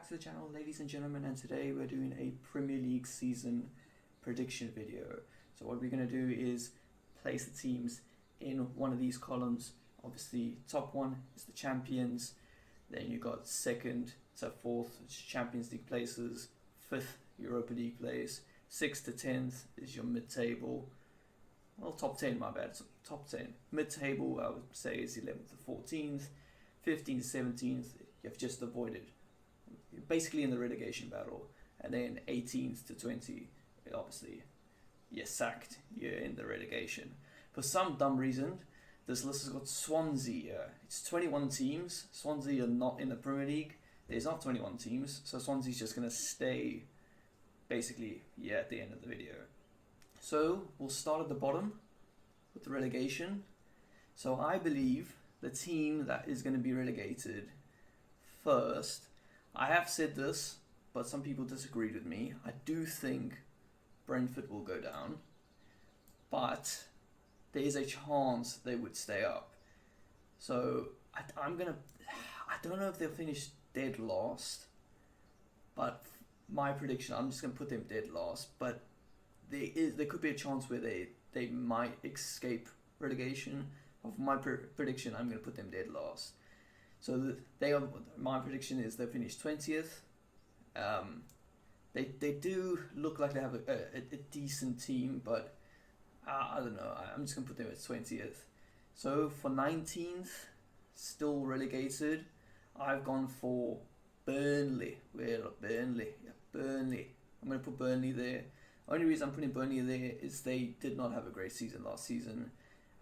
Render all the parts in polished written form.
back to the channel, ladies and gentlemen, and today we're doing a Premier League season prediction video. So what we're going to do is place the teams in one of these columns. Obviously, top one is the champions, then you got second to fourth, which is Champions League places, fifth Europa League place, 6th to 10th is your mid-table, well, top 10, my bad, so top 10. Mid-table, I would say, is 11th to 14th, 15th to 17th, you've just avoided. You're basically in the relegation battle. And then 18th to 20, obviously, you're sacked, you're in the relegation. For some dumb reason, this list has got Swansea here. It's 21 teams. Swansea are not in the Premier League. There's not 21 teams, so Swansea's just going to stay, basically, at the end of the video. So, we'll start at the bottom with the relegation. So I believe the team that is going to be relegated first, I have said this, but some people disagreed with me. I do think Brentford will go down, but there is a chance they would stay up. So I don't know if they'll finish dead last, but my prediction, I'm just going to put them dead last, but there could be a chance where they might escape relegation. Of my prediction, I'm going to put them dead last. So my prediction is they'll finish 20th. They do look like they have a decent team, but I don't know. I'm just going to put them at 20th. So for 19th, still relegated, I've gone for Burnley. Burnley. I'm going to put Burnley there. Only reason I'm putting Burnley there is they did not have a great season last season,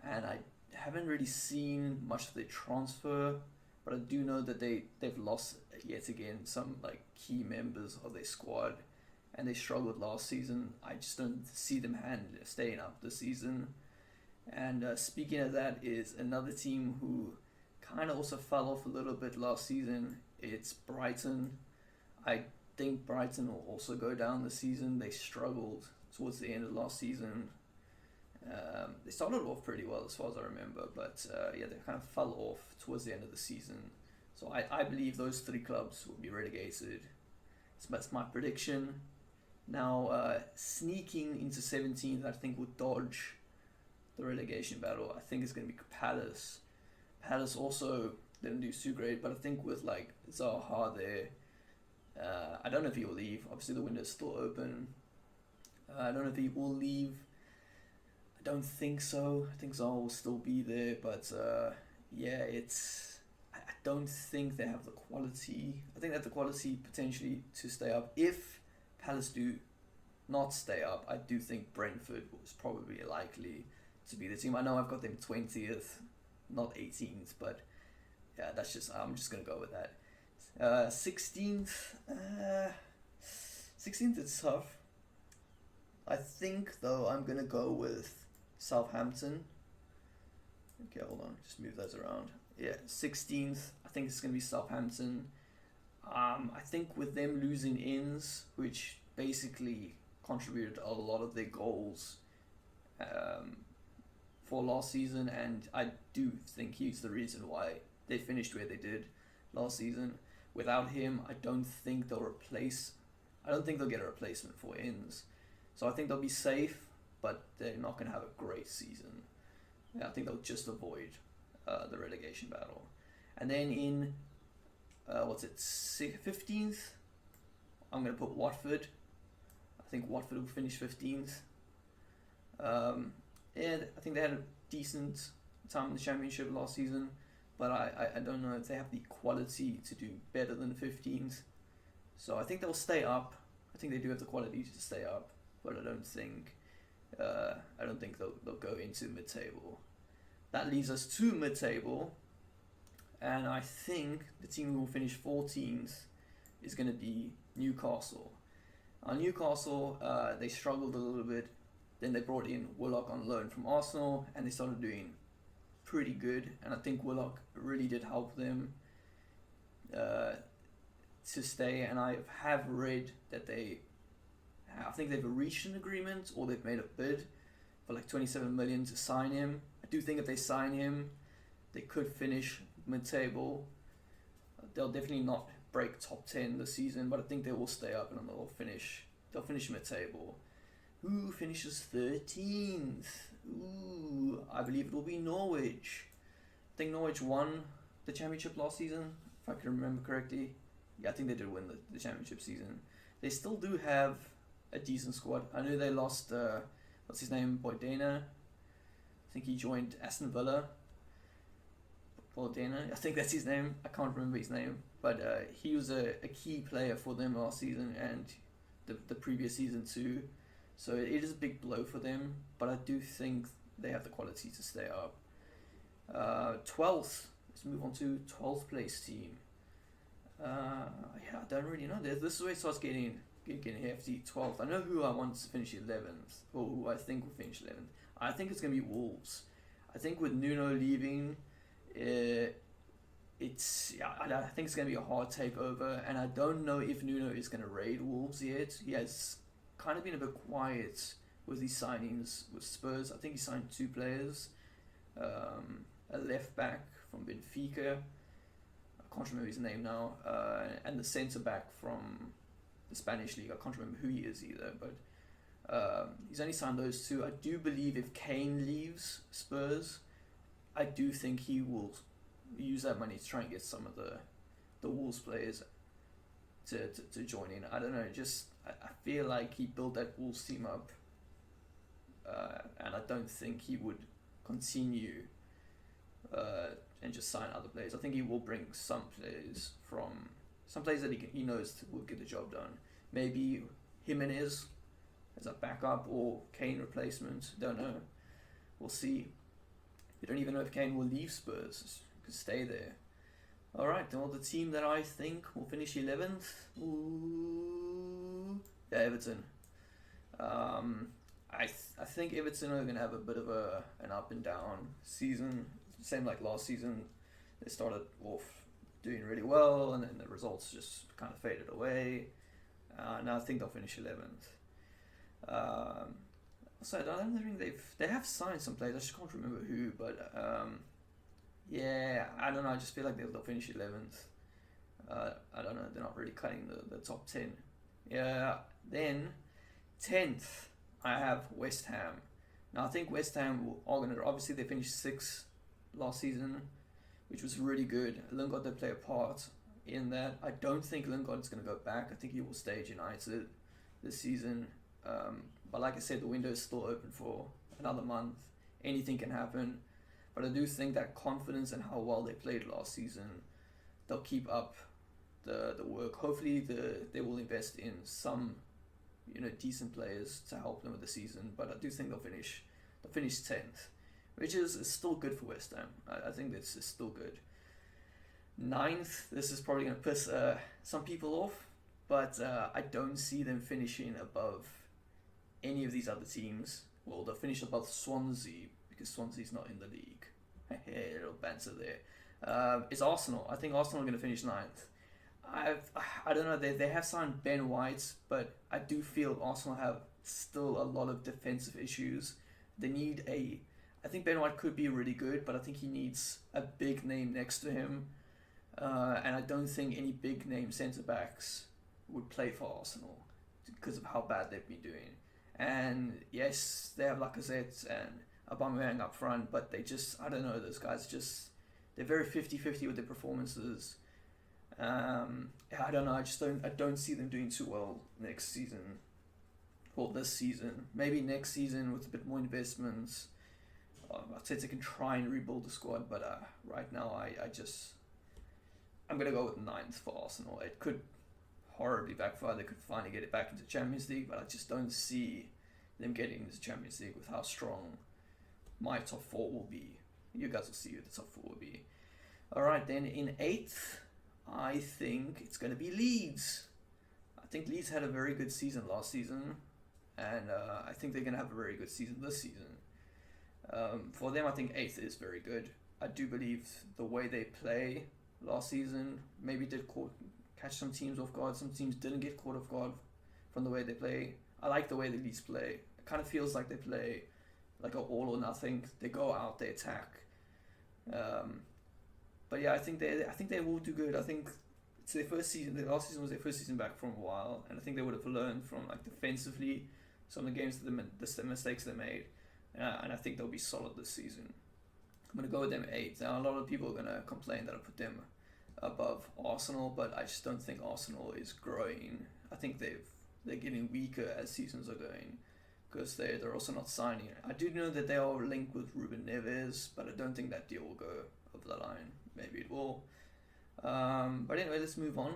and I haven't really seen much of their transfer, but I do know that they've lost yet again some key members of their squad, and they struggled last season. I just don't see them staying up this season. And speaking of that, is another team who kind of also fell off a little bit last season. It's Brighton. I think Brighton will also go down this season. They struggled towards the end of last season. They started off pretty well as far as I remember, but they kind of fell off towards the end of the season. So I believe those three clubs will be relegated. That's my prediction. Now, sneaking into 17th, I think will dodge the relegation battle. I think it's going to be Palace. Palace also didn't do too great, but I think with Zaha there, I don't know if he will leave. Obviously, the window's still open. I don't know if he will leave. I don't think so. I think Zaha will still be there, but I don't think they have the quality. I think they have the quality potentially to stay up. If Palace do not stay up, I do think Brentford was probably likely to be the team. I know I've got them 20th, not 18th, but yeah, I'm just gonna go with that. 16th, 16th is tough. I think though I'm gonna go with Southampton. Okay, hold on, just move those around. Yeah, 16th, I think it's going to be Southampton. I think with them losing Inns, which basically contributed a lot of their goals for last season, and I do think he's the reason why they finished where they did last season. Without him, I don't think they'll get a replacement for Inns. So I think they'll be safe, but they're not going to have a great season. I think they'll just avoid the relegation battle. And then in 15th, I'm going to put Watford. I think Watford will finish 15th. I think they had a decent time in the Championship last season, but I don't know if they have the quality to do better than 15th. So I think they'll stay up. I think they do have the quality to stay up, but I don't think they'll go into mid-table. That leaves us to mid-table, and I think the team who will finish 14th is going to be Newcastle. Newcastle, they struggled a little bit. Then they brought in Willock on loan from Arsenal, and they started doing pretty good. And I think Willock really did help them to stay. And I have read that I think they've reached an agreement, or they've made a bid for 27 million to sign him. I do think if they sign him, they could finish mid-table. They'll definitely not break top 10 this season, but I think they will stay up and they'll finish mid-table. Who finishes 13th? Ooh, I believe it will be Norwich. I think Norwich won the championship last season, if I can remember correctly. Yeah, I think they did win the championship season. They still do have a decent squad. I know they lost, what's his name, Boydena. I think he joined Aston Villa. Boydena, I think that's his name. I can't remember his name. But he was a key player for them last season and the previous season too. So it is a big blow for them, but I do think they have the quality to stay up. 12th, let's move on to 12th place team. Yeah, I don't really know. This is where it starts getting hefty. 12th. I know who I want to finish 11th, or who I think will finish 11th. I think it's going to be Wolves. I think with Nuno leaving, I think it's going to be a hard takeover, and I don't know if Nuno is going to raid Wolves yet. He has kind of been a bit quiet with his signings with Spurs. I think he signed 2 players, a left back from Benfica, I can't remember his name now, and the centre back from the Spanish league. I can't remember who he is either, but he's only signed those 2. I do believe if Kane leaves Spurs, I do think he will use that money to try and get some of the Wolves players to join in. I don't know, I feel like he built that Wolves team up, and I don't think he would continue and just sign other players. I think he will bring some players that he knows will get the job done. Maybe Jimenez as a backup or Kane replacement. Don't know. We'll see. We don't even know if Kane will leave Spurs. Could stay there. Alright, well, the team that I think will finish 11th. Yeah, Everton. I think Everton are going to have a bit of an up and down season. Same like last season. They started off doing really well, and then the results just kind of faded away. Now I think they'll finish 11th. So I don't think they have signed some players. I just can't remember who, but yeah, I don't know. I just feel like they'll finish 11th. I don't know. They're not really cutting the top 10. Yeah. Then 10th, I have West Ham. Now I think West Ham are going to obviously they finished 6th last season, which was really good. Lingard did play a part in that. I don't think Lingard is going to go back. I think he will stay at United this season. But like I said, the window is still open for another month. Anything can happen. But I do think that confidence and how well they played last season, they'll keep up the work. Hopefully they will invest in some decent players to help them with the season. But I do think they'll finish 10th, which is still good for West Ham. I think this is still good. 9th, this is probably going to piss some people off, but I don't see them finishing above any of these other teams. Well, they'll finish above Swansea because Swansea's not in the league. Hey, little banter there. It's Arsenal. I think Arsenal are going to finish 9th. I don't know. They have signed Ben White, but I do feel Arsenal have still a lot of defensive issues. They need I think Ben White could be really good, but I think he needs a big name next to him. And I don't think any big name centre backs would play for Arsenal because of how bad they've been doing. And yes, they have Lacazette and Aubameyang up front, but they just, I don't know, those guys they're very 50-50 with their performances. I don't know, I don't see them doing too well next season, or this season. Maybe next season with a bit more investments. I'd say they can try and rebuild the squad, but right now I'm going to go with 9th for Arsenal. It could horribly backfire. They could finally get it back into Champions League, but I just don't see them getting into Champions League with how strong my top 4 will be. You guys will see who the top 4 will be. Alright, then in 8th, I think it's going to be Leeds. I think Leeds had a very good season last season, and I think they're going to have a very good season this season. For them, I think 8th is very good. I do believe the way they play last season maybe did catch some teams off guard. Some teams didn't get caught off guard from the way they play. I like the way the Leeds play. It kind of feels like they play like an all or nothing. They go out, they attack. But yeah, I think they will do good. I think it's their first season. The last season was their first season back from a while, and I think they would have learned from like defensively some of the games the mistakes they made, and I think they'll be solid this season. I'm gonna go with them 8. Now a lot of people are gonna complain that I put them above Arsenal, but I just don't think Arsenal is growing. I think they're getting weaker as seasons are going, because they're also not signing. I do know that they are linked with Ruben Neves, but I don't think that deal will go over the line. Maybe it will. But anyway, let's move on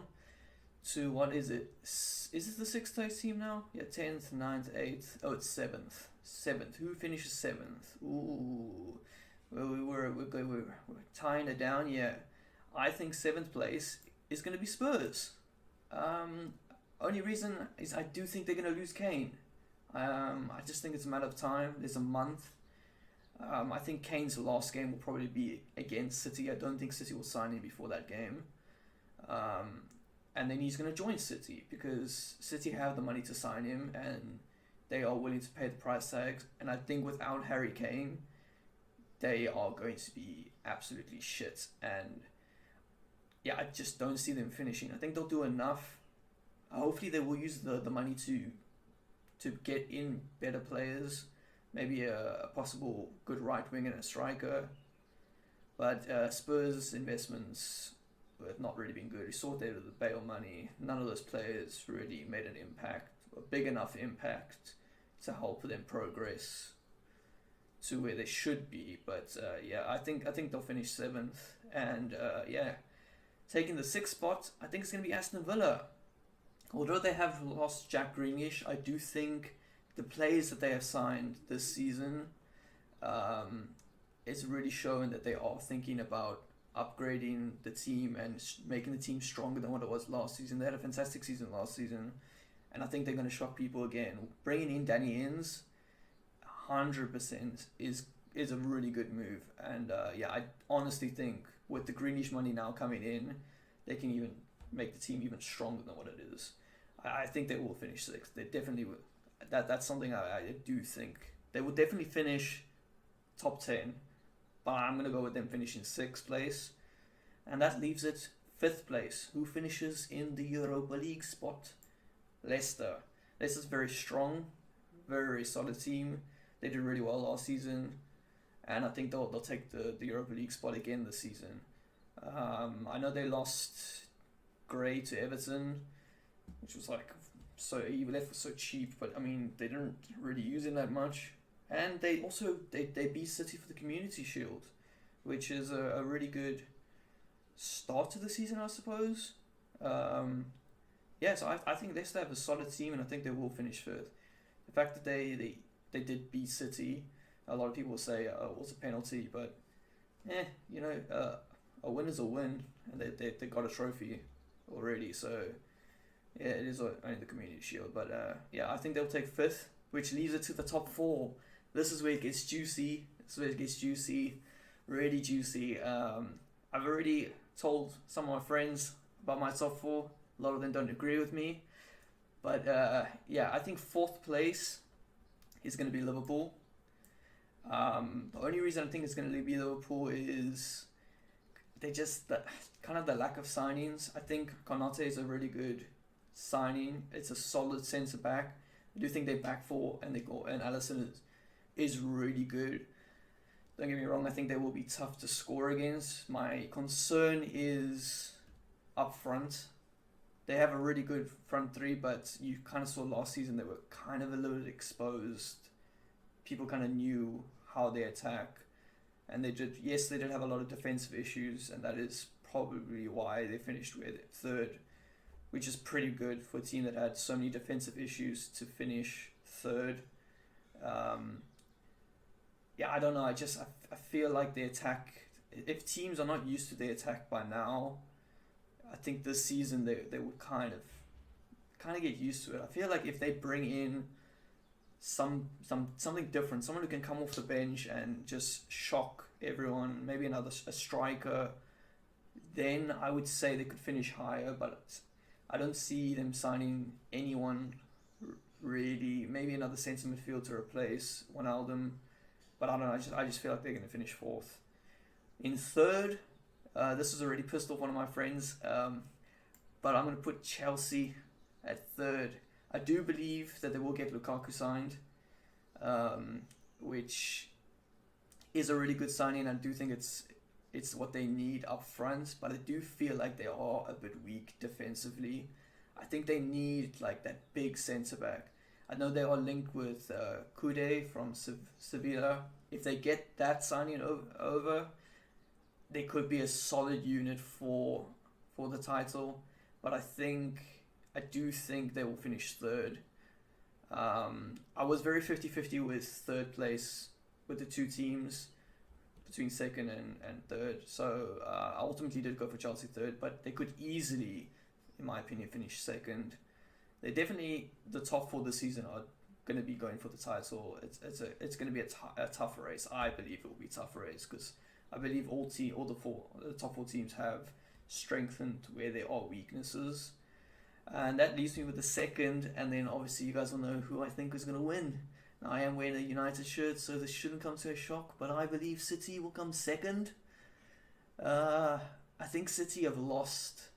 to what is it? Is it the 6th place team now? Yeah, 10th, 9th, 8th. Oh, it's 7th. 7th. Who finishes 7th? Ooh. Well, we're tying it down. Yeah. I think 7th place is going to be Spurs. Only reason is I do think they're going to lose Kane. I just think it's a matter of time. There's a month. I think Kane's last game will probably be against City. I don't think City will sign him before that game. And then he's going to join City because City have the money to sign him and they are willing to pay the price tag. And I think without Harry Kane, they are going to be absolutely shit. And yeah, I just don't see them finishing. I think they'll do enough. Hopefully they will use the money to get in better players. Maybe a possible good right wing and a striker. But Spurs' investments have not really been good. You saw there with the Bale money. None of those players really made an impact, a big enough impact to help them progress to where they should be. But yeah, I think they'll finish 7th. And yeah, taking the 6th spot, I think it's going to be Aston Villa. Although they have lost Jack Grealish, I do think the players that they have signed this season, it's really showing that they are thinking about upgrading the team and making the team stronger than what it was last season. They had a fantastic season last season, and I think they're going to shock people again. Bringing in Danny Ings, 100% is a really good move. And yeah, I honestly think with the Greenish money now coming in, they can even make the team even stronger than what it is. I think they will finish 6th. They definitely will. That's something I do think. They will definitely finish top 10, but I'm going to go with them finishing 6th place. And that leaves it 5th place. Who finishes in the Europa League spot? Leicester. Leicester's very strong, very solid team. They did really well last season, and I think they'll take the Europa League spot again this season. I know they lost Gray to Everton, which was like so he left for so cheap, but I mean they didn't really use him that much. And they also they beat City for the Community Shield, which is a really good start to the season, I suppose. Yeah, so I think Leicester have a solid team, and I think they will finish 5th. The fact that they did beat City, a lot of people will say it was a penalty, but you know, a win is a win, and they got a trophy already, so yeah, it is only the Community Shield. But yeah, I think they'll take 5th, which leaves it to the top 4. This is where it gets juicy. Really juicy. I've already told some of my friends about my top 4. A lot of them don't agree with me, but yeah, I think 4th place is going to be Liverpool. The only reason I think it's going to be Liverpool is they just kind of the lack of signings. I think Konate is a really good signing. It's a solid centre back. I do think they back 4 and Alisson is really good. Don't get me wrong, I think they will be tough to score against. My concern is up front. They have a really good front 3, but you kind of saw last season they were kind of a little bit exposed. People kind of knew how they attack, and they did have a lot of defensive issues, and that is probably why they finished with 3rd, which is pretty good for a team that had so many defensive issues to finish 3rd. Yeah, I don't know. I feel like the attack. If teams are not used to the attack by now, I think this season they would kind of get used to it. I feel like if they bring in something different, someone who can come off the bench and just shock everyone, maybe a striker, then I would say they could finish higher. But I don't see them signing anyone really. Maybe another centre midfield to replace Wijnaldum, but I don't know. I just feel like they're going to finish 4th. In 3rd, this has already pissed off one of my friends. but I'm going to put Chelsea at third. I do believe that they will get Lukaku signed, which is a really good signing. I do think it's what they need up front, but I do feel like they are a bit weak defensively. I think they need like that big centre back. I know they are linked with Kude from Sevilla. If they get that signing over, they could be a solid unit for the title. But I do think they will finish third. I was very 50-50 with third place with the two teams between second and third. So I ultimately did go for Chelsea third, but they could easily, in my opinion, finish second. They definitely, the top four this season are going to be going for the title. It's going to be a tough race. I believe it will be a tough race because I believe the top four teams have strengthened where there are weaknesses. And that leaves me with the second, and then obviously you guys will know who I think is going to win. Now, I am wearing a United shirt, so this shouldn't come to a shock, but I believe City will come second. I think City have lost.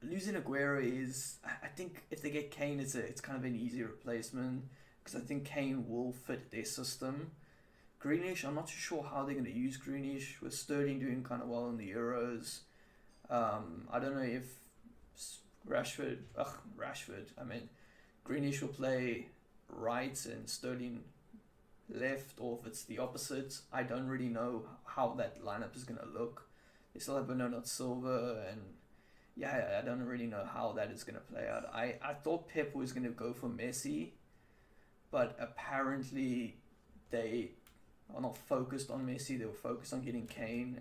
Losing Aguero is, I think if they get Kane, it's kind of an easy replacement because I think Kane will fit their system. Greenish, I'm not too sure how they're going to use Greenish with Sterling doing kind of well in the Euros. I don't know if Rashford, I mean, Greenish will play right and Sterling left, or if it's the opposite. I don't really know how that lineup is going to look. They still have Bernardo Silva, and I don't really know how that is going to play out. I thought Pep was going to go for Messi, but apparently they are not focused on Messi. They were focused on getting Kane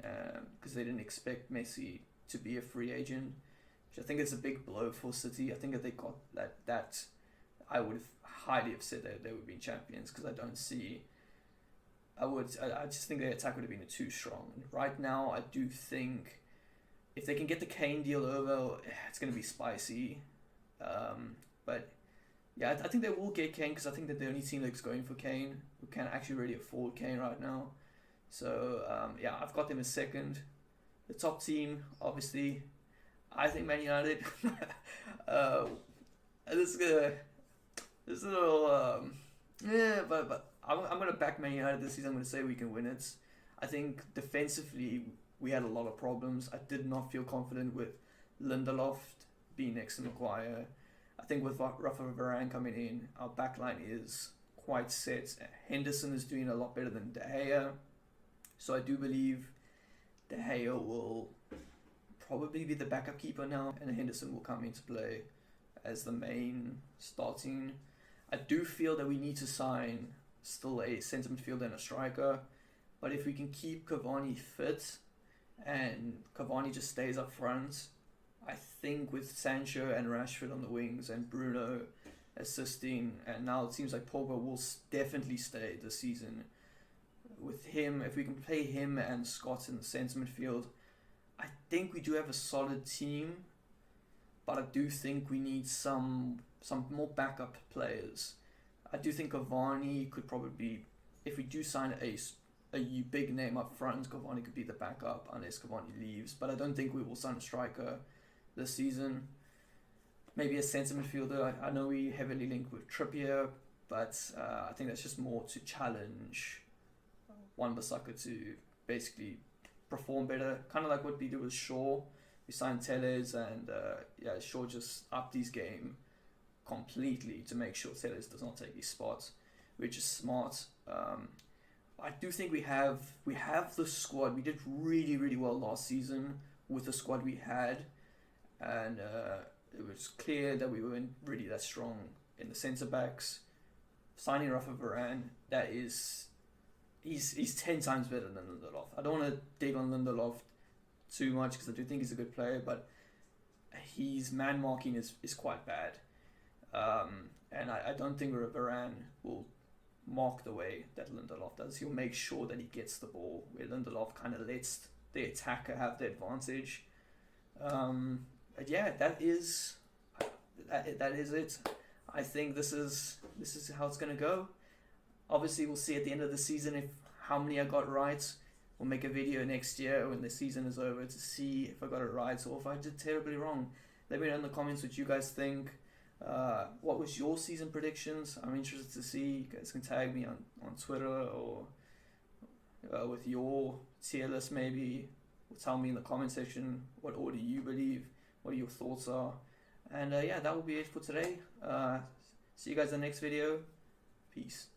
because they didn't expect Messi to be a free agent, which I think is a big blow for City. I think if they got that I would have highly have said that they would be champions because I just think their attack would have been too strong. And right now, I do think if they can get the Kane deal over, it's going to be spicy. But yeah, I think they will get Kane because I think that the only team that's going for Kane who can actually really afford Kane right now. So I've got them as second. The top team, obviously, I think Man United. This is a little but I'm gonna back Man United this season. I'm gonna say we can win it. I think defensively we had a lot of problems. I did not feel confident with Lindelof being next to Maguire. I think with Rafa Varane coming in, our backline is quite set. Henderson is doing a lot better than De Gea, so I do believe De Gea will probably be the backup keeper now, and Henderson will come into play as the main starting. I do feel that we need to sign still a centre midfielder and a striker, but if we can keep Cavani fit and Cavani just stays up front, I think with Sancho and Rashford on the wings and Bruno assisting, and now it seems like Pogba will definitely stay this season. With him, if we can play him and Scott in the centre midfield, I think we do have a solid team, but I do think we need some more backup players. I do think Cavani could probably, if we do sign a big name up front, Cavani could be the backup unless Cavani leaves. But I don't think we will sign a striker this season. Maybe a centre midfielder. I know we heavily linked with Trippier, but I think that's just more to challenge Wan-Bissaka to basically perform better. Kind of like what we did with Shaw. We signed Telles, and Shaw just upped his game completely to make sure Telles does not take his spot, which is smart. I do think we have the squad. We did really, really well last season with the squad we had, and it was clear that we weren't really that strong in the centre backs. Signing Rafa Varane, he's 10 times better than Lindelof. I don't want to dig on Lindelof too much because I do think he's a good player, but his man marking is quite bad. And I don't think Varane will mark the way that Lindelof does. He'll make sure that he gets the ball, where Lindelof kind of lets the attacker have the advantage. But yeah, that is it. I think this is how it's gonna go. Obviously, we'll see at the end of the season how many I got right. we'll make a video next year when the season is over to see if I got it right or if I did terribly wrong. Let me know in the comments what you guys think. What was your season predictions? I'm interested to see. You guys can tag me on Twitter or with your tier list maybe. Or tell me in the comment section what order you believe, what your thoughts are. And yeah, that will be it for today. See you guys in the next video. Peace.